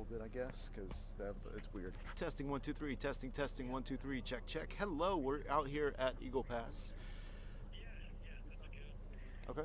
bit, I guess, because it's weird. Testing 1 2 3. Testing 1 2 3. Check check. Hello, we're out here at Eagle Pass. Okay.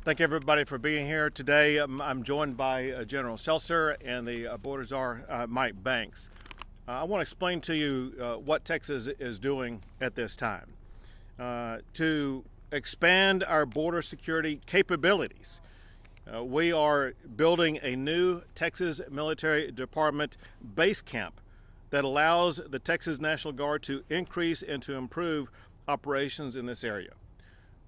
Thank everybody for being here today. I'm joined by General Seltzer and the Border Czar, Mike Banks. I want to explain to you what Texas is doing at this time to expand our border security capabilities. We are building a new Texas Military Department base camp that allows the Texas National Guard to increase and to improve operations in this area.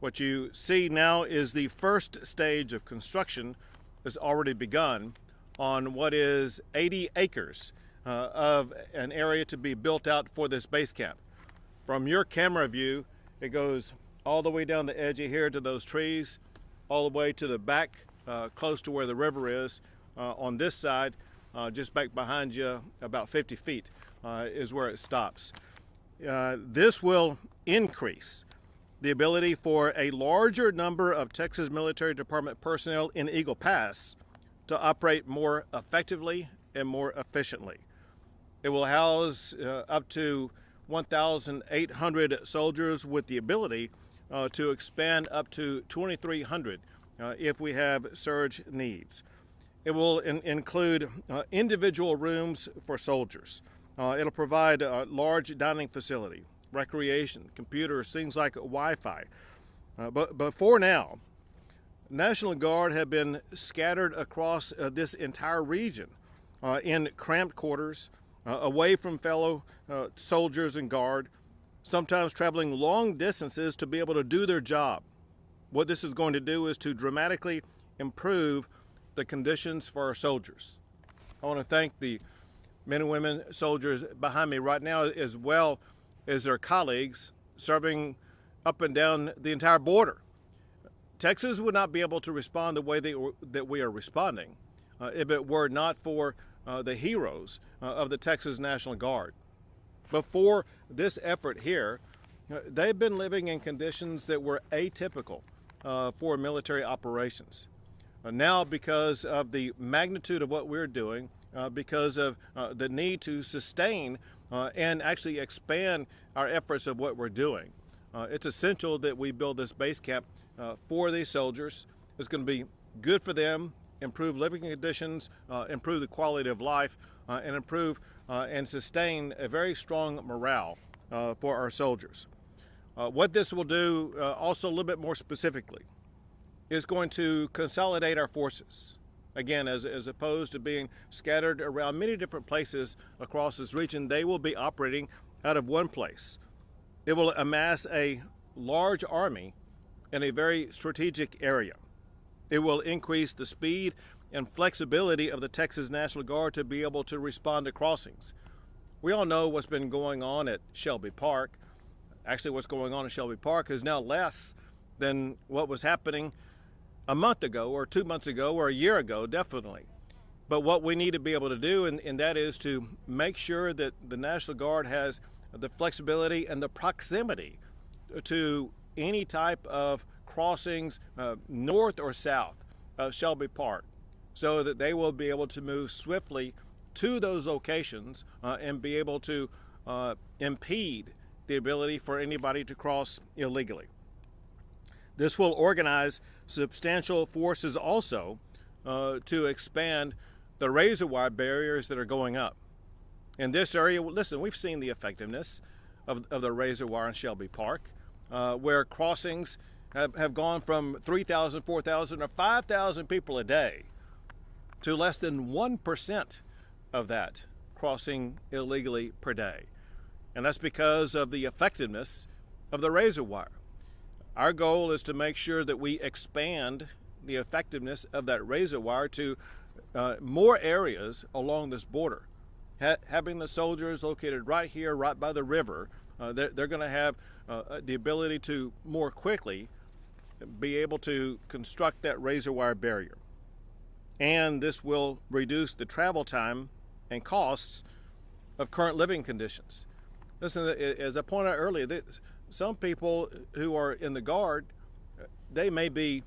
What you see now is the first stage of construction has already begun on what is 80 acres of an area to be built out for this base camp. From your camera view, it goes all the way down the edge of here to those trees, all the way to the back, close to where the river is. On this side, just back behind you, about 50 feet is where it stops. This will increase the ability for a larger number of Texas Military Department personnel in Eagle Pass to operate more effectively and more efficiently. It will house up to 1,800 soldiers with the ability to expand up to 2,300 if we have surge needs. It will include individual rooms for soldiers. It'll provide a large dining facility, recreation, computers, things like Wi-Fi. But for now, National Guard have been scattered across this entire region in cramped quarters, away from fellow soldiers and guard, sometimes traveling long distances to be able to do their job. What this is going to do is to dramatically improve the conditions for our soldiers. I want to thank the men and women soldiers behind me right now, as well as their colleagues serving up and down the entire border. Texas would not be able to respond the way that we are responding if it were not for the heroes of the Texas National Guard. Before this effort here, they've been living in conditions that were atypical for military operations. Now, because of the magnitude of what we're doing, because of the need to sustain and actually expand our efforts of what we're doing, it's essential that we build this base camp for these soldiers. It's going to be good for them, improve living conditions, improve the quality of life, and improve and sustain a very strong morale for our soldiers. What this will do, also a little bit more specifically, is going to consolidate our forces. Again, as opposed to being scattered around many different places across this region, they will be operating out of one place. It will amass a large army in a very strategic area. It will increase the speed and flexibility of the Texas National Guard to be able to respond to crossings. We all know what's been going on at Shelby Park. Actually, what's going on at Shelby Park is now less than what was happening a month ago or 2 months ago or a year ago, definitely. But what we need to be able to do, and that is to make sure that the National Guard has the flexibility and the proximity to any type of crossings north or south of Shelby Park, so that they will be able to move swiftly to those locations and be able to impede the ability for anybody to cross illegally. This will organize substantial forces also to expand the razor wire barriers that are going up. In this area, listen, we've seen the effectiveness of the razor wire in Shelby Park, where crossings have gone from 3,000, 4,000, or 5,000 people a day to less than 1% of that crossing illegally per day. And that's because of the effectiveness of the razor wire. Our goal is to make sure that we expand the effectiveness of that razor wire to more areas along this border. Having the soldiers located right here, right by the river, they're going to have the ability to more quickly be able to construct that razor wire barrier. And this will reduce the travel time and costs of current living conditions. Listen, as I pointed out earlier, some people who are in the Guard, they may be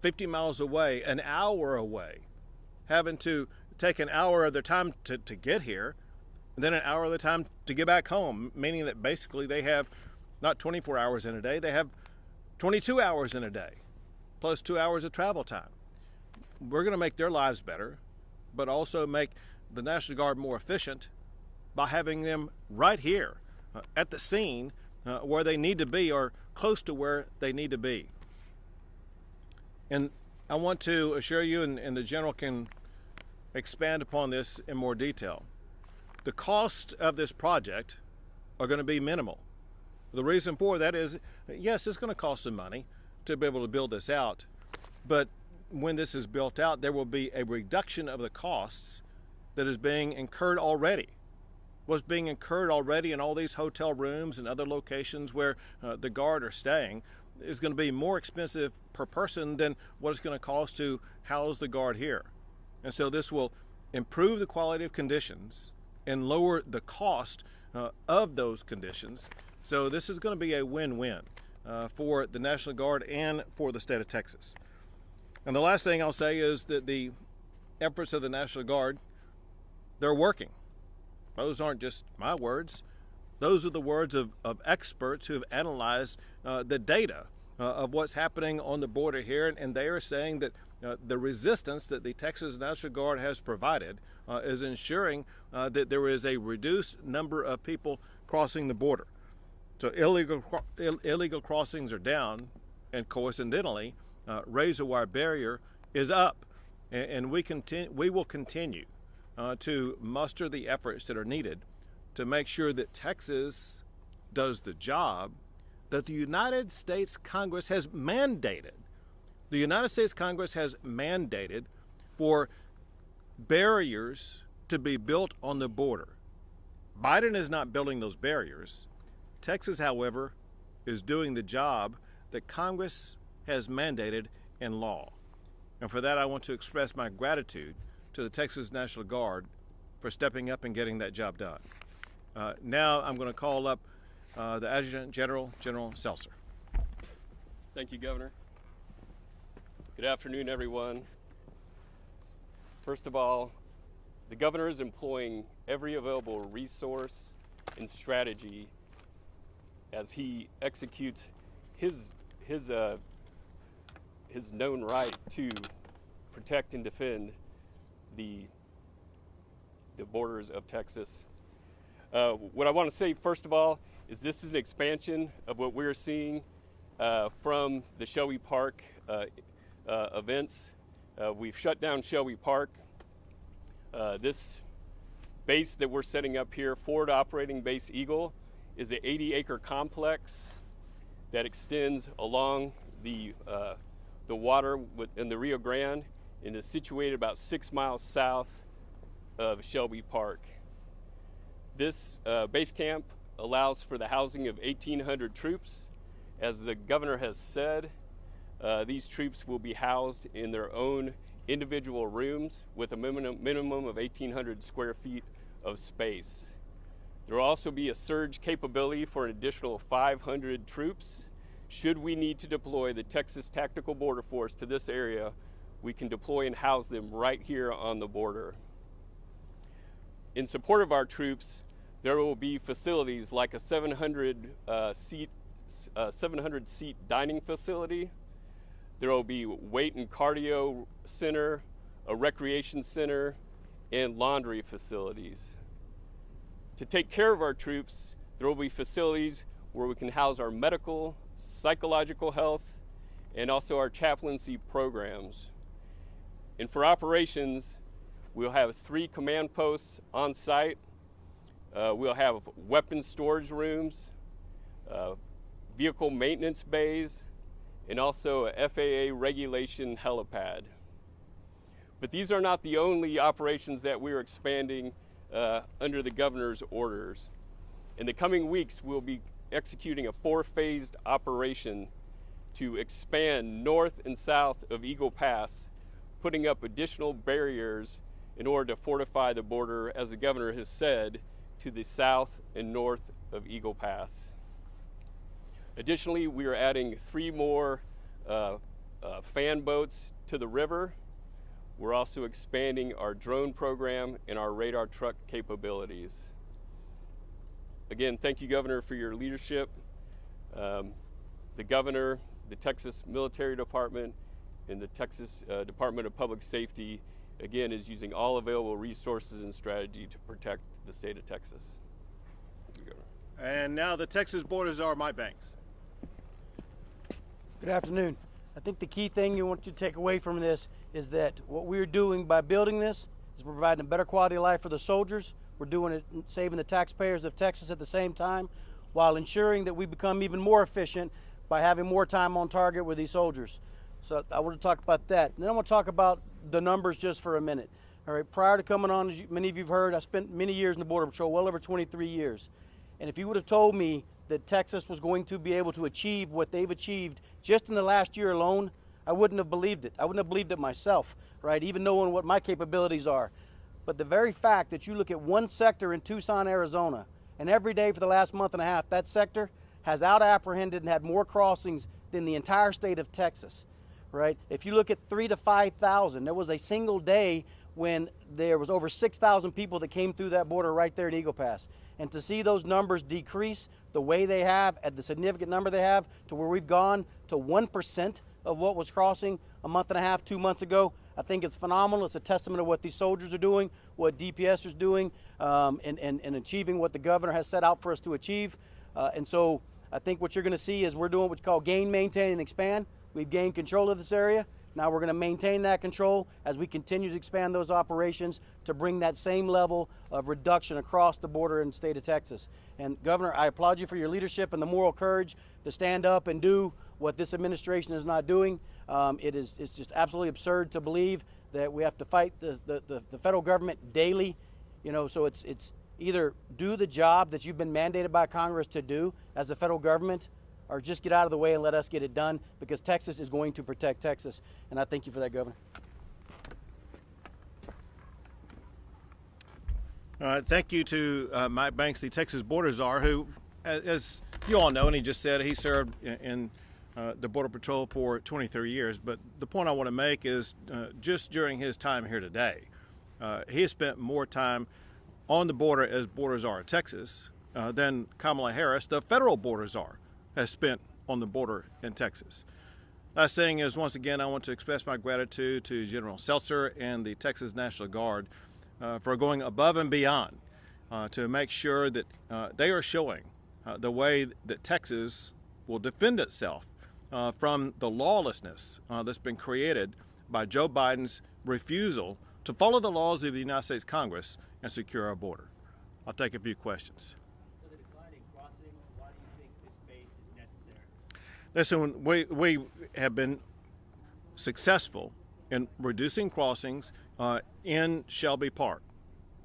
50 miles away, an hour away, having to take an hour of their time to get here, and then an hour of their time to get back home, meaning that basically they have not 24 hours in a day, they have 22 hours in a day, plus 2 hours of travel time. We're going to make their lives better, but also make the National Guard more efficient by having them right here at the scene where they need to be or close to where they need to be. And I want to assure you, and the General can expand upon this in more detail, the cost of this project are going to be minimal. The reason for that is, yes, it's going to cost some money to be able to build this out, but when this is built out, there will be a reduction of the costs that is being incurred already. What's being incurred already in all these hotel rooms and other locations where the Guard are staying is going to be more expensive per person than what it's going to cost to house the Guard here. And so this will improve the quality of conditions and lower the cost of those conditions. So this is going to be a win-win for the National Guard and for the state of Texas. And the last thing I'll say is that the efforts of the National Guard, they're working. Those aren't just my words. Those are the words of experts who have analyzed the data of what's happening on the border here, and they are saying that the resistance that the Texas National Guard has provided is ensuring that there is a reduced number of people crossing the border. So illegal crossings are down, and coincidentally, razor wire barrier is up, and we will continue to muster the efforts that are needed to make sure that Texas does the job that the United States Congress has mandated. The United States Congress has mandated for barriers to be built on the border. Biden is not building those barriers. Texas, however, is doing the job that Congress has mandated in law. And for that, I want to express my gratitude to the Texas National Guard for stepping up and getting that job done. Now I'm going to call up the Adjutant General, General Seltzer. Thank you, Governor. Good afternoon, everyone. First of all, the Governor is employing every available resource and strategy as he executes his known right to protect and defend the borders of Texas. What I want to say, first of all, is this is an expansion of what we're seeing from the Shelby Park events. We've shut down Shelby Park. This base that we're setting up here, Forward Operating Base Eagle, is an 80-acre complex that extends along the water in the Rio Grande and is situated about 6 miles south of Shelby Park. This base camp allows for the housing of 1,800 troops. As the governor has said, these troops will be housed in their own individual rooms with a minimum of 1,800 square feet of space. There will also be a surge capability for an additional 500 troops. Should we need to deploy the Texas Tactical Border Force to this area, we can deploy and house them right here on the border. In support of our troops, there will be facilities like a 700 seat dining facility. There will be weight and cardio center, a recreation center, and laundry facilities. To take care of our troops, there will be facilities where we can house our medical, psychological health, and also our chaplaincy programs. And for operations, we'll have 3 command posts on site. We'll have weapons storage rooms, vehicle maintenance bays, and also a FAA regulation helipad. But these are not the only operations that we're expanding under the governor's orders. In the coming weeks, we'll be executing a 4-phased operation to expand north and south of Eagle Pass, putting up additional barriers in order to fortify the border, as the governor has said, to the south and north of Eagle Pass. Additionally, we are adding 3 more fan boats to the river. We're also expanding our drone program and our radar truck capabilities. Again, thank you, Governor, for your leadership. The governor, the Texas Military Department, and the Texas Department of Public Safety, again, is using all available resources and strategy to protect the state of Texas. Thank you, Governor. And now the Texas Borders Czar, Mike Banks. Good afternoon. I think the key thing you want to take away from this is that what we're doing by building this is providing a better quality of life for the soldiers. We're doing it, saving the taxpayers of Texas at the same time, while ensuring that we become even more efficient by having more time on target with these soldiers. So I want to talk about that. And then I want to talk about the numbers just for a minute. All right, prior to coming on, as many of you have heard, I spent many years in the Border Patrol, well over 23 years. And if you would have told me that Texas was going to be able to achieve what they've achieved just in the last year alone, I wouldn't have believed it. I wouldn't have believed it myself, right? Even knowing what my capabilities are. But the very fact that you look at one sector in Tucson, Arizona, and every day for the last month and a half, that sector has out-apprehended and had more crossings than the entire state of Texas, right? If you look at 3,000 to 5,000, there was a single day when there was over 6,000 people that came through that border right there in Eagle Pass. And to see those numbers decrease the way they have, at the significant number they have, to where we've gone to 1% of what was crossing a month and a half, 2 months ago, I think it's phenomenal. It's a testament of what these soldiers are doing, what DPS is doing, and achieving what the governor has set out for us to achieve. And so I think what you're going to see is we're doing what you call gain, maintain, and expand. We've gained control of this area. Now we're going to maintain that control as we continue to expand those operations to bring that same level of reduction across the border in the state of Texas. And Governor, I applaud you for your leadership and the moral courage to stand up and do what this administration is not doing. It's just absolutely absurd to believe that we have to fight the federal government daily. You know, so it's either do the job that you've been mandated by Congress to do as the federal government, or just get out of the way and let us get it done, because Texas is going to protect Texas. And I thank you for that, Governor. Thank you to Mike Banks, the Texas Border Czar, who, as you all know, and he just said, he served in the Border Patrol for 23 years. But the point I want to make is just during his time here today, he has spent more time on the border as Border Czar of Texas than Kamala Harris, the federal Border Czar, has spent on the border in Texas. Last thing is, once again, I want to express my gratitude to General Seltzer and the Texas National Guard for going above and beyond to make sure that they are showing the way that Texas will defend itself from the lawlessness that's been created by Joe Biden's refusal to follow the laws of the United States Congress and secure our border. I'll take a few questions. Listen, we have been successful in reducing crossings in Shelby Park.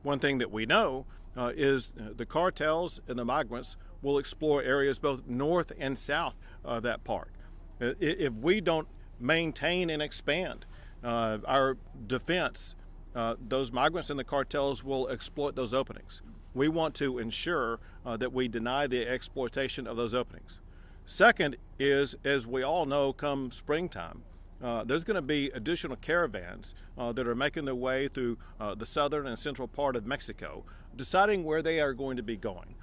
One thing that we know is the cartels and the migrants will explore areas both north and south of that park. If we don't maintain and expand our defense, those migrants and the cartels will exploit those openings. We want to ensure that we deny the exploitation of those openings. Second is, as we all know, come springtime, there's going to be additional caravans that are making their way through the southern and central part of Mexico, deciding where they are going to be going.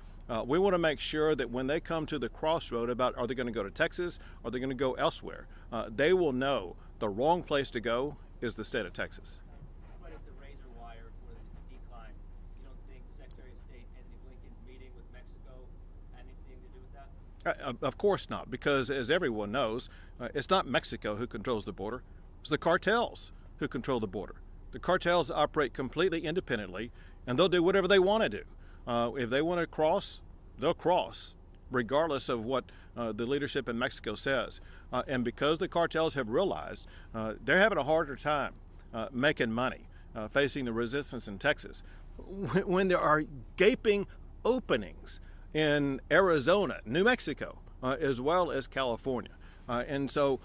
We want to make sure that when they come to the crossroad about are they going to go to Texas, or are they going to go elsewhere, they will know the wrong place to go is the state of Texas. What if the razor wire for the decline? You don't think Secretary of State Anthony Blinken's meeting with Mexico had anything to do with that? Of course not, because as everyone knows, it's not Mexico who controls the border. It's the cartels who control the border. The cartels operate completely independently, and they'll do whatever they want to do. If they want to cross, they'll cross, regardless of what the leadership in Mexico says. And because the cartels have realized they're having a harder time making money, facing the resistance in Texas, when there are gaping openings in Arizona, New Mexico, as well as California. And so,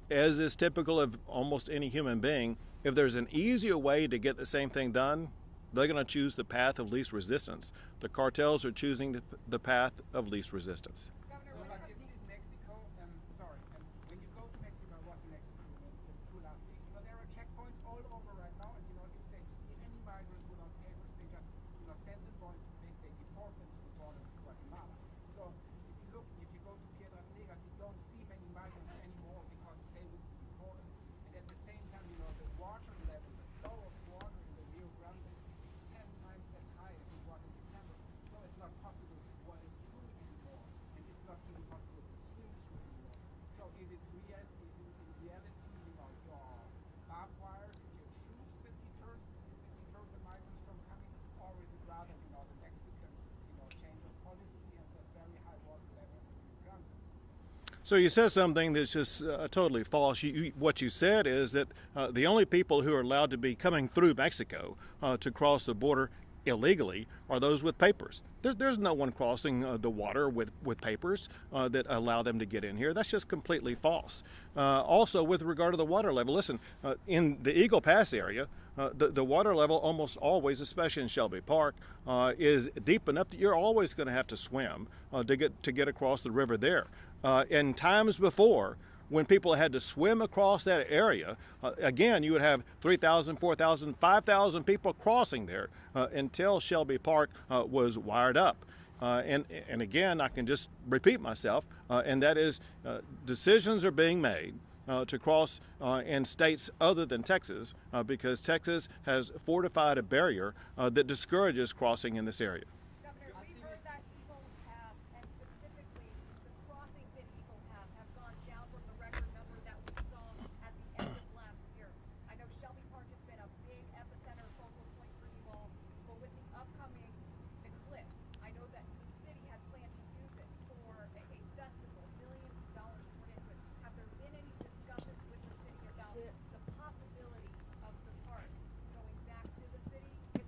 as is typical of almost any human being, if there's an easier way to get the same thing done, they're going to choose the path of least resistance. The cartels are choosing the path of least resistance. Governor, when it comes to Mexico, when you go to Mexico, I was in Mexico the 2 last weeks, there are checkpoints all over right now, and if they see any migrants without papers, they just send them going, they deport them to the border of Guatemala. So if you go to Piedras Negras, you don't see many migrants anymore because they would be deported. And at the same time, the water level, the flow of water in the Rio Grande is 10 times as high as it was in December. So it's not possible to boil through anymore, and it's not even possible to swim through anymore. So is it in reality, your barbed wires and your troops that deter the migrants from coming, or is it rather, the Mexican, change of policy and the very high water level in the Rio Grande? So you said something that's just totally false. What you said is that the only people who are allowed to be coming through Mexico to cross the border illegally are those with papers. There's no one crossing the water with papers that allow them to get in here. That's just completely false. Also, with regard to the water level, listen, in the Eagle Pass area, the water level almost always, especially in Shelby Park, is deep enough that you're always going to have to swim to get across the river there. In times before, when people had to swim across that area, again, you would have 3,000, 4,000, 5,000 people crossing there until Shelby Park was wired up. And again, I can just repeat myself, and that is decisions are being made to cross in states other than Texas because Texas has fortified a barrier that discourages crossing in this area. Governor, we've heard that Eagle Pass, and specifically the crossings in Eagle Pass, have gone down from the record number that we saw at the end of last year. I know Shelby Park has been a big epicenter focal point for you all, but with the upcoming eclipse, I know that the city had planned to use it for a festival, millions of dollars put into it. Have there been any discussions with the city about the possibility of the park going back to the city if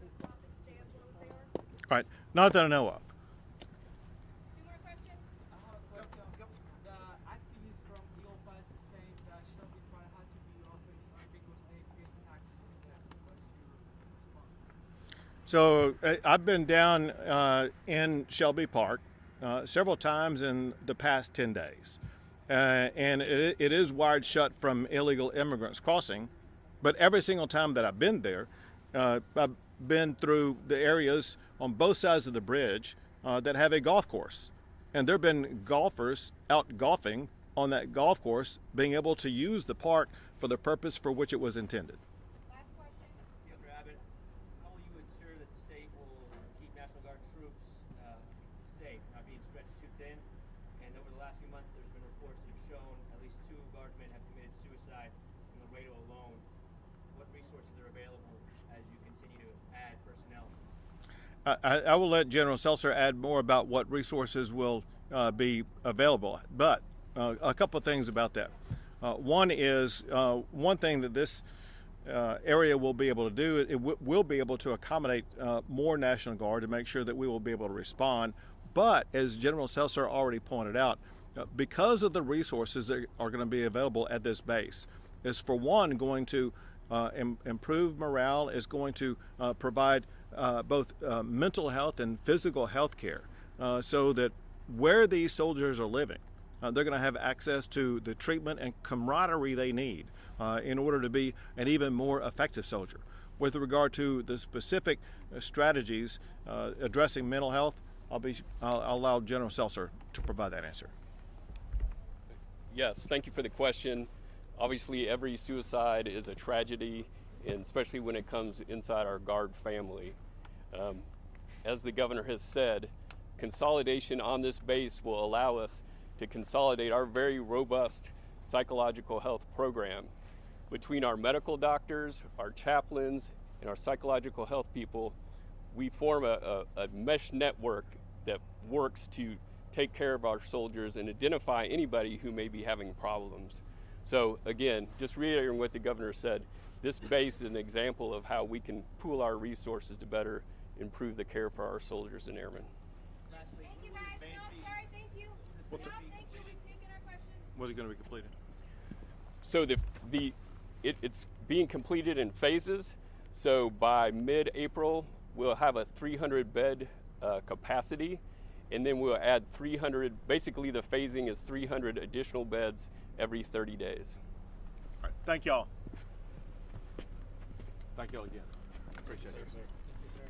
the crossings stay as low as they are? Right, not that I know of. Two more questions? The activists from Eagle Pass is saying that Shelby Park had to be open because they pay taxes for that. What's your response? So I've been down in Shelby Park several times in the past 10 days. And it is wired shut from illegal immigrants crossing. But every single time that I've been there, I've been through the areas on both sides of the bridge that have a golf course. And there have been golfers out golfing on that golf course being able to use the park for the purpose for which it was intended. Last question. Governor Abbott, how will you ensure that the state will keep National Guard troops safe, not being stretched too thin? And over the last few months, there's been reports that have shown at least 2 guardsmen have committed suicide on the Laredo alone. What resources are available as you continue to add personnel? I will let General Seltzer add more about what resources will be available, but a couple of things about that. One is one thing that this area will be able to do. It will be able to accommodate more National Guard to make sure that we will be able to respond. But as General Seltzer already pointed out, because of the resources that are going to be available at this base, is for one going to improve morale, is going to provide both mental health and physical health care, so that where these soldiers are living, they're going to have access to the treatment and camaraderie they need in order to be an even more effective soldier. With regard to the specific strategies addressing mental health, I'll allow General Seltzer to provide that answer. Yes, thank you for the question. Obviously, every suicide is a tragedy, and especially when it comes inside our Guard family. As the governor has said, consolidation on this base will allow us to consolidate our very robust psychological health program. Between our medical doctors, our chaplains, and our psychological health people, we form a mesh network that works to take care of our soldiers and identify anybody who may be having problems. So again, just reiterating what the governor said, this base is an example of how we can pool our resources to better improve the care for our soldiers and airmen. Lastly, Thank you guys. No, sorry, thank you. No, thank you. We've taken our questions. Was it going to be completed? So it's being completed in phases. So by mid-April, we'll have a 300-bed capacity, and then we'll add 300. Basically, the phasing is 300 additional beds every 30 days. All right. Thank y'all. Thank y'all again. Appreciate it. Yes, sir.